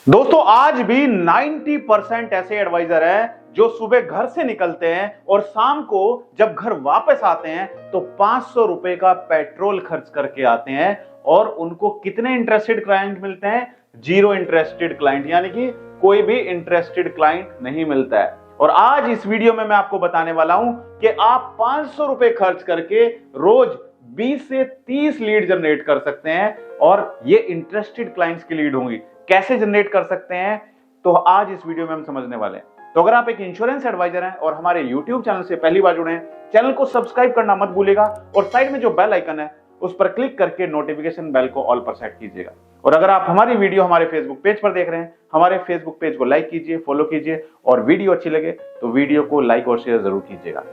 दोस्तों आज भी 90% ऐसे एडवाइजर हैं जो सुबह घर से निकलते हैं और शाम को जब घर वापस आते हैं तो 500 रुपए का पेट्रोल खर्च करके आते हैं और उनको कितने इंटरेस्टेड क्लाइंट मिलते हैं? जीरो इंटरेस्टेड क्लाइंट, यानी कि कोई भी इंटरेस्टेड क्लाइंट नहीं मिलता है। और आज इस वीडियो में मैं आपको बताने वाला हूं कि आप 500 रुपए खर्च करके रोज 20 से 30 लीड जनरेट कर सकते हैं और ये इंटरेस्टेड क्लाइंट्स की लीड होंगी। कैसे जनरेट कर सकते हैं तो आज इस वीडियो में हम समझने वाले हैं। तो अगर आप एक इंश्योरेंस एडवाइजर हैं और हमारे YouTube चैनल से पहली बार जुड़े हैं, चैनल को सब्सक्राइब करना मत भूलिएगा और साइड में जो बेल आइकन है उस पर क्लिक करके नोटिफिकेशन बेल को ऑल पर सेट कीजिएगा। और अगर आप हमारी वीडियो हमारे फेसबुक पेज पर देख रहे हैं, हमारे फेसबुक पेज को लाइक कीजिए, फॉलो कीजिए और वीडियो अच्छी लगे तो वीडियो को लाइक और शेयर जरूर कीजिएगा।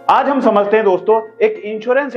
आज हम समझते हैं दोस्तों एक इंश्योरेंस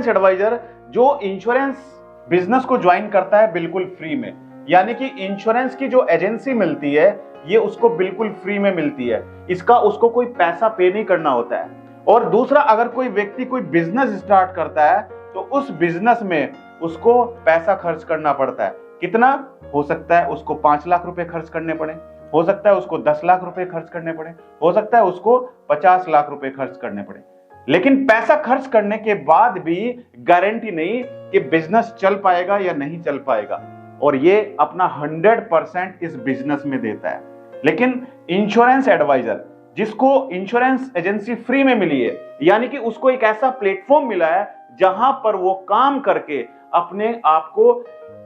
एडवाइजर जो इंश्योरेंस बिजनेस को ज्वाइन करता है बिल्कुल फ्री में, यानी कि इंश्योरेंस की जो एजेंसी मिलती है ये उसको बिल्कुल फ्री में मिलती है। इसका उसको कोई पैसा पे नहीं करना होता है। और दूसरा, अगर कोई व्यक्ति कोई बिजनेस स्टार्ट करता है तो उस बिजनेस में उसको पैसा खर्च करना पड़ता है। कितना हो सकता है? उसको 5 लाख रुपए खर्च करने पड़े, हो सकता है उसको 10 लाख रुपए खर्च करने पड़े, हो सकता है उसको 50 लाख रुपए खर्च करने पड़े। लेकिन पैसा खर्च करने के बाद भी गारंटी नहीं कि बिजनेस चल पाएगा या नहीं चल पाएगा, और ये अपना 100% इस बिजनेस में देता है। लेकिन इंश्योरेंस एडवाइजर जिसको इंश्योरेंस एजेंसी फ्री में मिली है, यानी कि उसको एक ऐसा प्लेटफॉर्म मिला है जहां पर वो काम करके अपने आप को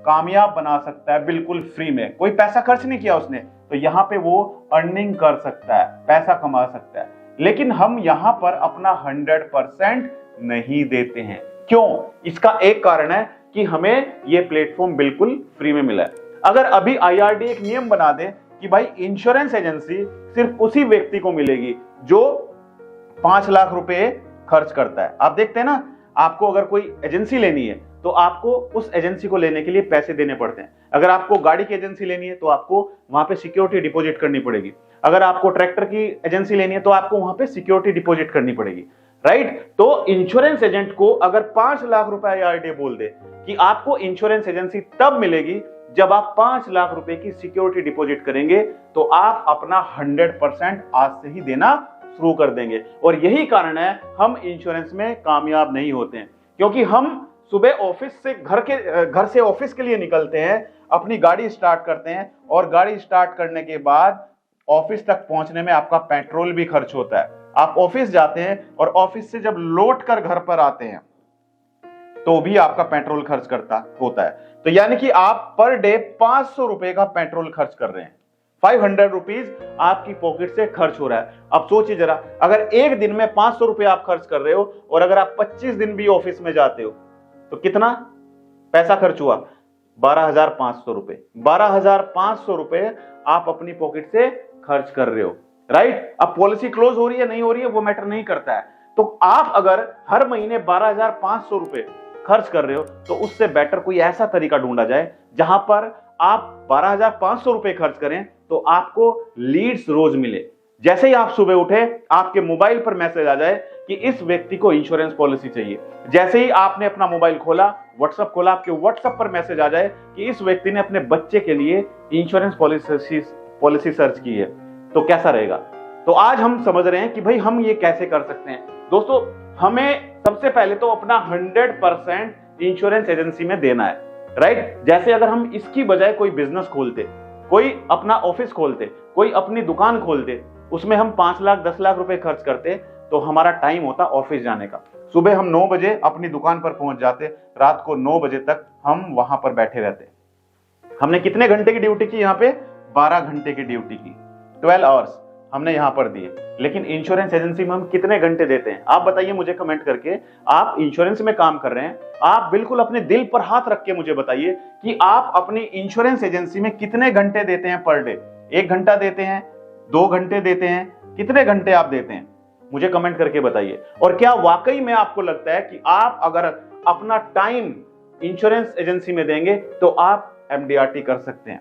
कामयाब बना सकता है बिल्कुल फ्री में। कोई पैसा खर्च नहीं किया उसने, तो यहां पे वो अर्निंग कर सकता है, पैसा कमा सकता है। लेकिन हम यहां पर अपना 100% नहीं देते हैं। क्यों? इसका एक कारण है कि हमें यह प्लेटफॉर्म बिल्कुल फ्री में मिला है। अगर अभी IRDAI एक नियम बना दे कि भाई इंश्योरेंस एजेंसी सिर्फ उसी व्यक्ति को मिलेगी जो 5 लाख रुपए खर्च करता है। आप देखते हैं ना, आपको अगर कोई एजेंसी लेनी है तो आपको उस एजेंसी को लेने के लिए पैसे देने पड़ते हैं। अगर आपको गाड़ी की एजेंसी लेनी है तो आपको वहां पे सिक्योरिटी डिपॉजिट करनी पड़ेगी। अगर आपको ट्रैक्टर की एजेंसी लेनी है तो आपको वहां पे सिक्योरिटी डिपॉजिट करनी पड़ेगी, राइट? तो इंश्योरेंस एजेंट को अगर 5 लाख रुपए IRDAI बोल दे कि आपको इंश्योरेंस एजेंसी तब मिलेगी जब आप 5 लाख रुपए की सिक्योरिटी डिपॉजिट करेंगे, तो आप अपना 100% आज से ही देना शुरू कर देंगे। और यही कारण है हम इंश्योरेंस में कामयाब नहीं होते हैं, क्योंकि हम सुबह ऑफिस से घर से ऑफिस के लिए निकलते हैं, अपनी गाड़ी स्टार्ट करते हैं और गाड़ी स्टार्ट करने के बाद ऑफिस तक पहुंचने में आपका पेट्रोल भी खर्च होता है। आप ऑफिस जाते हैं और ऑफिस से जब लौट कर घर पर आते हैं तो भी आपका पेट्रोल खर्च करता होता है। तो यानी कि आप पर डे 500 रुपए का पेट्रोल खर्च कर रहे हैं। 500 रुपीज आपकी पॉकेट से खर्च हो रहा है। अब सोचिए जरा, अगर एक दिन में 500 रुपए आप खर्च कर रहे हो और अगर आप 25 दिन भी ऑफिस में जाते हो तो कितना पैसा खर्च हुआ? 12,500 रुपए। 12,500 रुपए आप अपनी पॉकेट से खर्च कर रहे हो, राइट? अब पॉलिसी क्लोज हो रही है नहीं हो रही है वो मैटर नहीं करता है। तो आप अगर हर महीने 12,500 रुपए खर्च कर रहे हो तो उससे बेटर कोई ऐसा तरीका ढूंढा जाए जहां पर आप 12,500 रुपए खर्च करें तो आपको लीड्स रोज मिले। जैसे ही आप सुबह उठे आपके मोबाइल पर मैसेज आ जाए कि इस व्यक्ति को इंश्योरेंस पॉलिसी चाहिए। जैसे ही आपने अपना मोबाइल खोला, व्हाट्सएप खोला, आपके व्हाट्सएप पर मैसेज आ जाए कि इस व्यक्ति ने अपने बच्चे के लिए इंश्योरेंस पॉलिसी सर्च की है, तो कैसा रहेगा? तो आज हम समझ रहे हैं कि भाई हम ये कैसे कर सकते हैं। दोस्तों, हमें सबसे पहले तो अपना 100% इंश्योरेंस एजेंसी में देना है, राइट? जैसे अगर हम इसकी बजाय कोई बिजनेस खोलते, कोई अपना ऑफिस खोलते, कोई अपनी दुकान खोलते, उसमें हम 5 लाख 10 लाख रुपए खर्च करते तो हमारा टाइम होता ऑफिस जाने का। सुबह हम 9 बजे अपनी दुकान पर पहुंच जाते, रात को 9 बजे तक हम वहां पर बैठे रहते। हमने कितने घंटे की ड्यूटी की? यहाँ पे 12 घंटे की ड्यूटी की, 12 आवर्स हमने यहां पर दिए। लेकिन इंश्योरेंस एजेंसी में हम कितने घंटे देते हैं? आप बताइए मुझे कमेंट करके। आप इंश्योरेंस में काम कर रहे हैं, आप बिल्कुल अपने दिल पर हाथ रख के मुझे बताइए कि आप अपनी इंश्योरेंस एजेंसी में कितने घंटे देते हैं पर डे? 1 घंटा देते हैं, 2 घंटे देते हैं, कितने घंटे आप देते हैं? मुझे कमेंट करके बताइए। और क्या वाकई में आपको लगता है कि आप अगर अपना टाइम इंश्योरेंस एजेंसी में देंगे तो आप MDRT कर सकते हैं?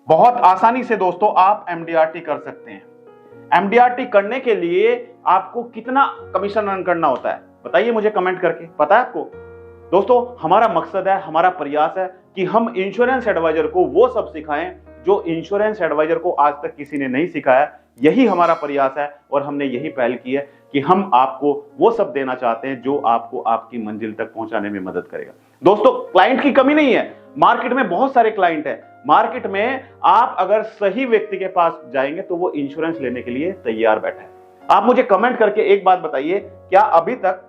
बहुत आसानी से दोस्तों आप MDRT कर सकते हैं। MDRT करने के लिए आपको कितना कमीशन अर्न करना होता है बताइए मुझे कमेंट करके। पता है आपको? दोस्तों, हमारा मकसद है, हमारा प्रयास है कि हम इंश्योरेंस एडवाइजर को वो सब सिखाएं जो इंश्योरेंस एडवाइजर को आज तक किसी ने नहीं सिखाया। यही हमारा प्रयास है और हमने यही पहल की है कि हम आपको वो सब देना चाहते हैं जो आपको आपकी मंजिल तक पहुंचाने में मदद करेगा। दोस्तों, क्लाइंट की कमी नहीं है, मार्केट में बहुत सारे क्लाइंट हैं। मार्केट में आप अगर सही व्यक्ति के पास जाएंगे तो वो इंश्योरेंस लेने के लिए तैयार बैठा है। आप मुझे कमेंट करके एक बात बताइए, क्या अभी तक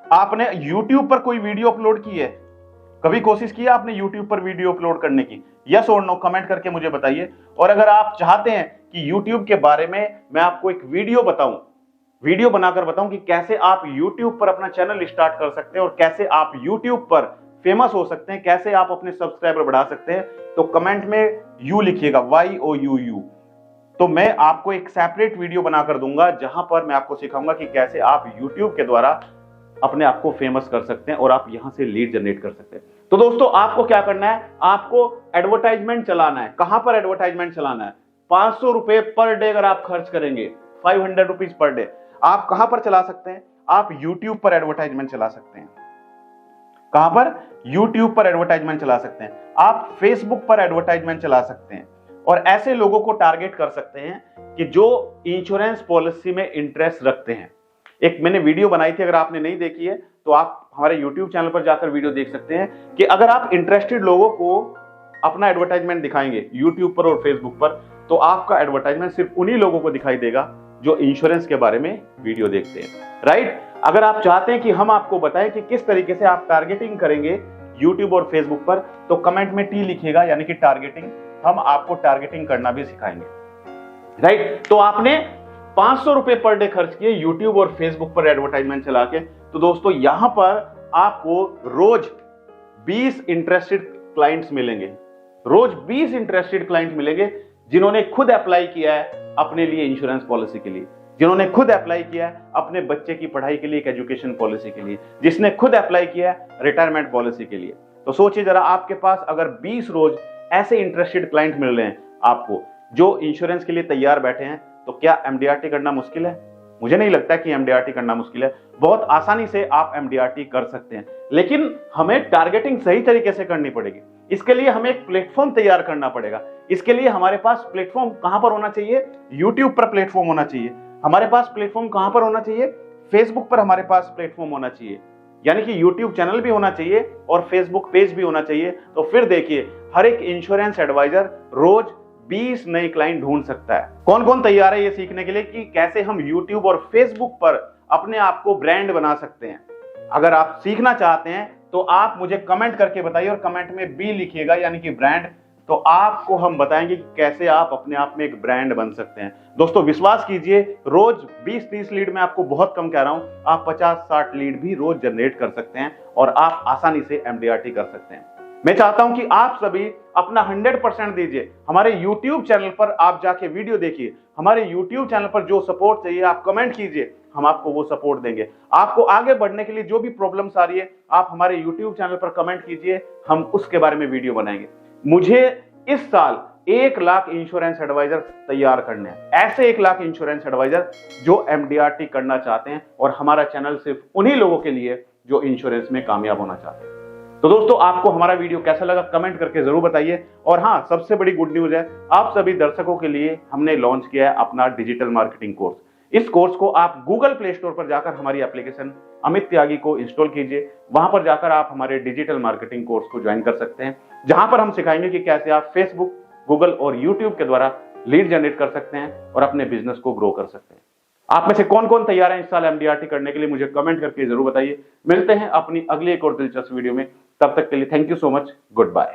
आपने YouTube पर कोई वीडियो अपलोड की है? कभी कोशिश की है आपने YouTube पर वीडियो अपलोड करने की? यस और नो कमेंट करके मुझे बताइए। और अगर आप चाहते हैं कि YouTube के बारे में मैं आपको एक वीडियो बनाकर बताऊं कि कैसे आप YouTube पर अपना चैनल स्टार्ट कर सकते हैं और कैसे आप YouTube पर फेमस हो सकते हैं, कैसे आप अपने सब्सक्राइबर बढ़ा सकते हैं, तो कमेंट में यू लिखिएगा, YOUU। तो मैं आपको एक सेपरेट वीडियो बनाकर दूंगा जहां पर मैं आपको सिखाऊंगा कि कैसे आप YouTube के द्वारा अपने आप को फेमस कर सकते हैं और आप यहां से लीड जनरेट कर सकते हैं। तो दोस्तों, आपको क्या करना है, आपको एडवर्टाइजमेंट चलाना है। कहां पर एडवर्टाइजमेंट चलाना है? 500 रुपए पर डे अगर आप खर्च करेंगे, 500 रुपीज पर डे, आप कहां पर चला सकते हैं? आप YouTube पर एडवर्टाइजमेंट चला सकते हैं। कहां पर? YouTube पर एडवर्टाइजमेंट चला सकते हैं। आप Facebook पर एडवर्टाइजमेंट चला सकते हैं और ऐसे लोगों को टारगेट कर सकते हैं कि जो इंश्योरेंस पॉलिसी में इंटरेस्ट रखते हैं। एक मैंने वीडियो बनाई थी, अगर आपने नहीं देखी है तो आप हमारे YouTube चैनल पर जाकर वीडियो देख सकते हैं कि अगर आप इंटरेस्टेड लोगों को अपना एडवर्टाइजमेंट दिखाएंगे YouTube पर और Facebook पर, तो आपका एडवर्टाइजमेंट सिर्फ उन्हीं लोगों को दिखाई देगा जो इंश्योरेंस के बारे में वीडियो देखते हैं, राइट? अगर आप चाहते हैं कि हम आपको बताएं कि किस तरीके से आप टारगेटिंग करेंगे YouTube और Facebook पर, तो कमेंट में T लिखिएगा, यानी कि टारगेटिंग। हम आपको टारगेटिंग करना भी सिखाएंगे, राइट? तो आपने 500 रुपए पर डे खर्च किए YouTube और Facebook पर एडवर्टाइजमेंट चला के। तो दोस्तों, यहां पर आपको रोज 20 इंटरेस्टेड क्लाइंट्स मिलेंगे, रोज 20 इंटरेस्टेड क्लाइंट मिलेंगे जिन्होंने खुद अप्लाई किया है अपने लिए इंश्योरेंस पॉलिसी के लिए, जिन्होंने खुद अप्लाई किया है अपने बच्चे की पढ़ाई के लिए, एक एजुकेशन पॉलिसी के लिए, जिसने खुद अप्लाई किया है रिटायरमेंट पॉलिसी के लिए। तो सोचिए जरा, आपके पास अगर 20 रोज ऐसे इंटरेस्टेड क्लाइंट मिल रहे हैं आपको जो इंश्योरेंस के लिए तैयार बैठे हैं, तो क्या MDRT करना मुश्किल है? मुझे नहीं लगता कि MDRT करना मुश्किल है। बहुत आसानी से आप MDRT कर सकते हैं, लेकिन हमें टारगेटिंग सही तरीके से करनी पड़ेगी। इसके लिए हमें एक प्लेटफॉर्म तैयार करना पड़ेगा। इसके लिए हमारे पास प्लेटफॉर्म कहां पर होना चाहिए? YouTube पर प्लेटफॉर्म होना चाहिए। हमारे पास प्लेटफॉर्म कहां पर होना चाहिए? Facebook पर हमारे पास प्लेटफॉर्म होना चाहिए, यानी कि YouTube चैनल भी होना चाहिए और Facebook पेज भी होना चाहिए। तो फिर देखिए, हर एक इंश्योरेंस एडवाइजर रोज 20 नए क्लाइंट ढूंढ सकता है। कौन कौन तैयार है ये सीखने के लिए कि कैसे हम YouTube और Facebook पर अपने आप को ब्रांड बना सकते हैं? अगर आप सीखना चाहते हैं तो आप मुझे कमेंट करके बताइए और कमेंट में B लिखिएगा, यानी कि ब्रांड। तो आपको हम बताएंगे कि कैसे आप अपने आप में एक ब्रांड बन सकते हैं। दोस्तों, विश्वास कीजिए, रोज 20-30 लीड में आपको बहुत कम कह रहा हूं, आप 50-60 लीड भी रोज जनरेट कर सकते हैं और आप आसानी से MDRT कर सकते हैं। मैं चाहता हूं कि आप सभी अपना 100% दीजिए। हमारे YouTube चैनल पर आप जाके वीडियो देखिए। हमारे YouTube चैनल पर जो सपोर्ट चाहिए आप कमेंट कीजिए, हम आपको वो सपोर्ट देंगे। आपको आगे बढ़ने के लिए जो भी प्रॉब्लम्स आ रही है, आप हमारे YouTube चैनल पर कमेंट कीजिए, हम उसके बारे में वीडियो बनाएंगे। मुझे इस साल 1 लाख इंश्योरेंस एडवाइजर तैयार करने हैं, ऐसे 1 लाख इंश्योरेंस एडवाइजर जो MDRT करना चाहते हैं, और हमारा चैनल सिर्फ उन्हीं लोगों के लिए जो इंश्योरेंस में कामयाब होना चाहते हैं। तो दोस्तों, आपको हमारा वीडियो कैसा लगा कमेंट करके जरूर बताइए। और हाँ, सबसे बड़ी गुड न्यूज है, आप सभी दर्शकों के लिए हमने लॉन्च किया है अपना डिजिटल मार्केटिंग कोर्स। इस कोर्स को आप गूगल प्ले स्टोर पर जाकर हमारी एप्लीकेशन अमित त्यागी को इंस्टॉल कीजिए। वहां पर जाकर आप हमारे डिजिटल मार्केटिंग कोर्स को ज्वाइन कर सकते हैं, जहां पर हम सिखाएंगे कि कैसे आप फेसबुक, गूगल और यूट्यूब के द्वारा लीड जनरेट कर सकते हैं और अपने बिजनेस को ग्रो कर सकते हैं। आप में से कौन कौन तैयार है इस साल MDRT करने के लिए, मुझे कमेंट करके जरूर बताइए। मिलते हैं अपनी अगली एक और दिलचस्प वीडियो में, तब तक के लिए thank you so much, good bye.